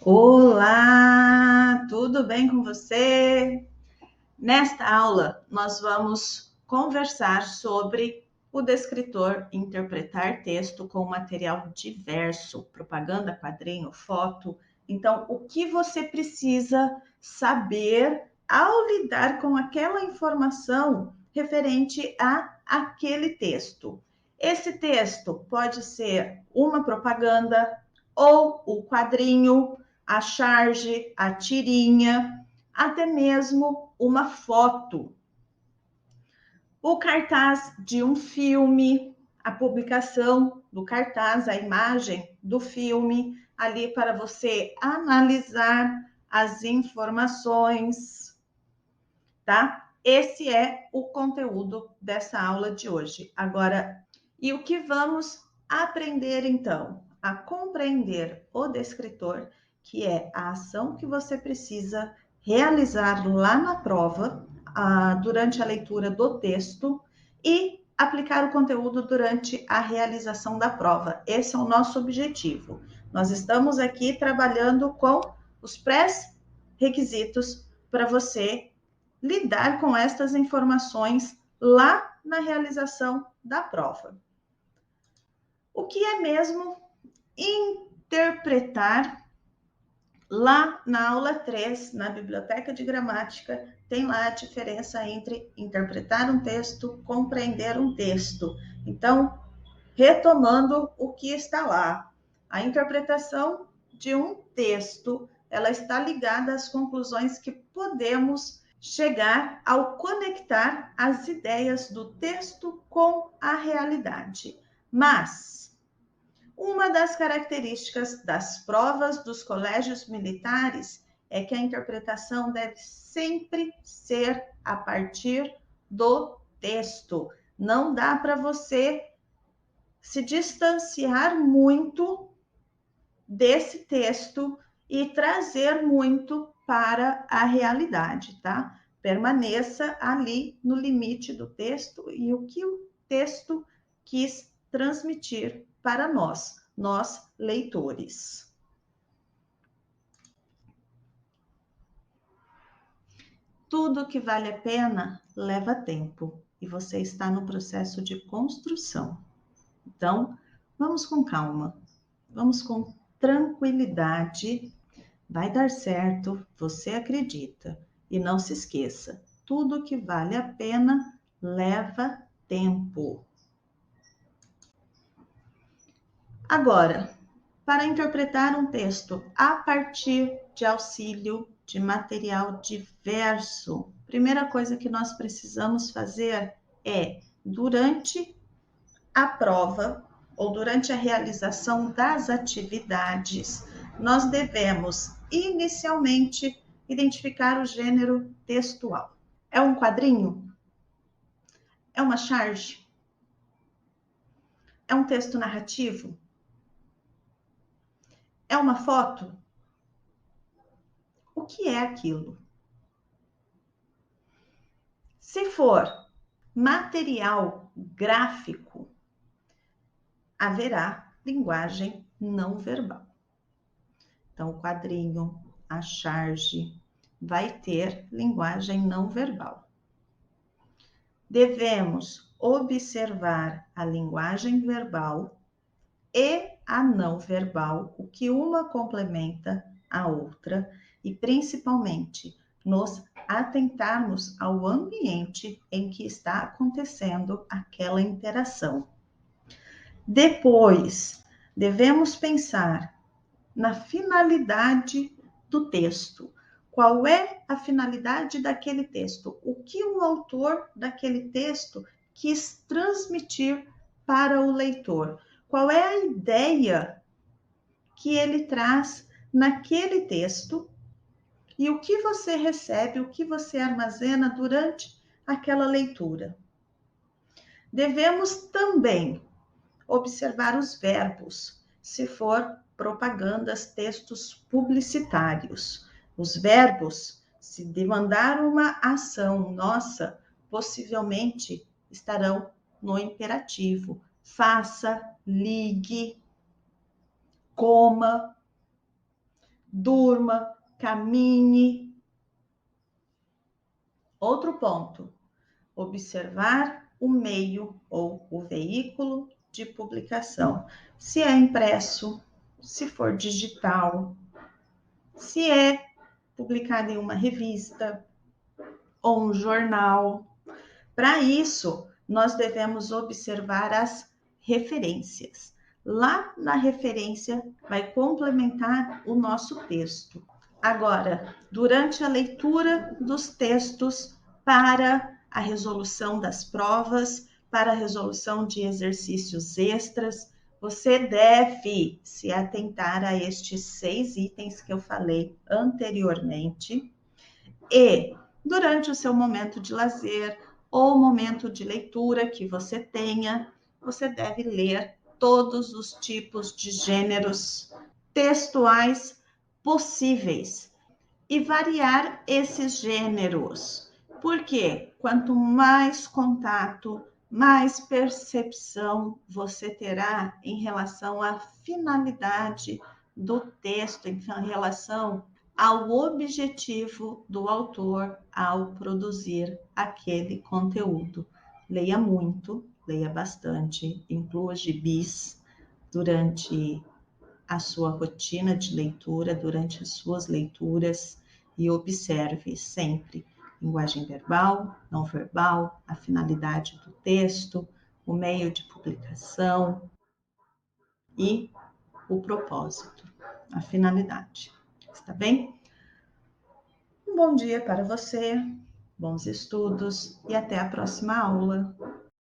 Olá, tudo bem com você? Nesta aula, nós vamos conversar sobre o descritor interpretar texto com material diverso, propaganda, quadrinho, foto. Então, o que você precisa saber ao lidar com aquela informação referente a aquele texto? Esse texto pode ser uma propaganda ou o quadrinho, a charge, a tirinha, até mesmo uma foto, o cartaz de um filme, a publicação do cartaz, a imagem do filme, ali para você analisar as informações, tá? Esse é o conteúdo dessa aula de hoje. Agora, e o que vamos aprender então? A compreender o descritor, que é a ação que você precisa realizar lá na prova, durante a leitura do texto, e aplicar o conteúdo durante a realização da prova. Esse é o nosso objetivo. Nós estamos aqui trabalhando com os pré-requisitos para você lidar com estas informações lá na realização da prova. O que é mesmo interpretar? Lá na aula 3, na biblioteca de gramática, tem lá a diferença entre interpretar um texto, compreender um texto. Então, retomando o que está lá, a interpretação de um texto, ela está ligada às conclusões que podemos chegar ao conectar as ideias do texto com a realidade. Mas uma das características das provas dos colégios militares é que a interpretação deve sempre ser a partir do texto. Não dá para você se distanciar muito desse texto e trazer muito para a realidade, tá? Permaneça ali no limite do texto e o que o texto quis transmitir para nós leitores. Tudo que vale a pena leva tempo e você está no processo de construção. Então, vamos com calma, vamos com tranquilidade, vai dar certo, você acredita. E não se esqueça, tudo que vale a pena leva tempo. Agora, para interpretar um texto a partir de auxílio de material diverso, primeira coisa que nós precisamos fazer é, durante a prova ou durante a realização das atividades, nós devemos inicialmente identificar o gênero textual. É um quadrinho? É uma charge? É um texto narrativo? É uma foto? O que é aquilo? Se for material gráfico, haverá linguagem não verbal. Então, o quadrinho, a charge, vai ter linguagem não verbal. Devemos observar a linguagem verbal e a não verbal, o que uma complementa a outra, e principalmente nos atentarmos ao ambiente em que está acontecendo aquela interação. Depois, devemos pensar na finalidade do texto. Qual é a finalidade daquele texto? O que o autor daquele texto quis transmitir para o leitor? Qual é a ideia que ele traz naquele texto? E o que você recebe, o que você armazena durante aquela leitura? Devemos também observar os verbos, se for propagandas, textos publicitários. Os verbos, se demandar uma ação nossa, possivelmente estarão no imperativo. Faça, ligue, coma. durma, caminhe. Outro ponto, observar o meio ou o veículo de publicação. Se é impresso, se for digital, se é publicado em uma revista ou um jornal. Para isso, nós devemos observar as referências. Lá na referência vai complementar o nosso texto. Agora, durante a leitura dos textos para a resolução das provas, para a resolução de exercícios extras, você deve se atentar a estes 6 itens que eu falei anteriormente. E durante o seu momento de lazer ou momento de leitura que você tenha, você deve ler todos os tipos de gêneros textuais possíveis e variar esses gêneros. Porque quanto mais contato, mais percepção você terá em relação à finalidade do texto, em relação ao objetivo do autor ao produzir aquele conteúdo. Leia muito, leia bastante, inclua gibis durante a sua rotina de leitura, durante as suas leituras, e observe sempre linguagem verbal, não verbal, a finalidade do texto, o meio de publicação e o propósito, a finalidade. Está bem? Um bom dia para você, bons estudos e até a próxima aula.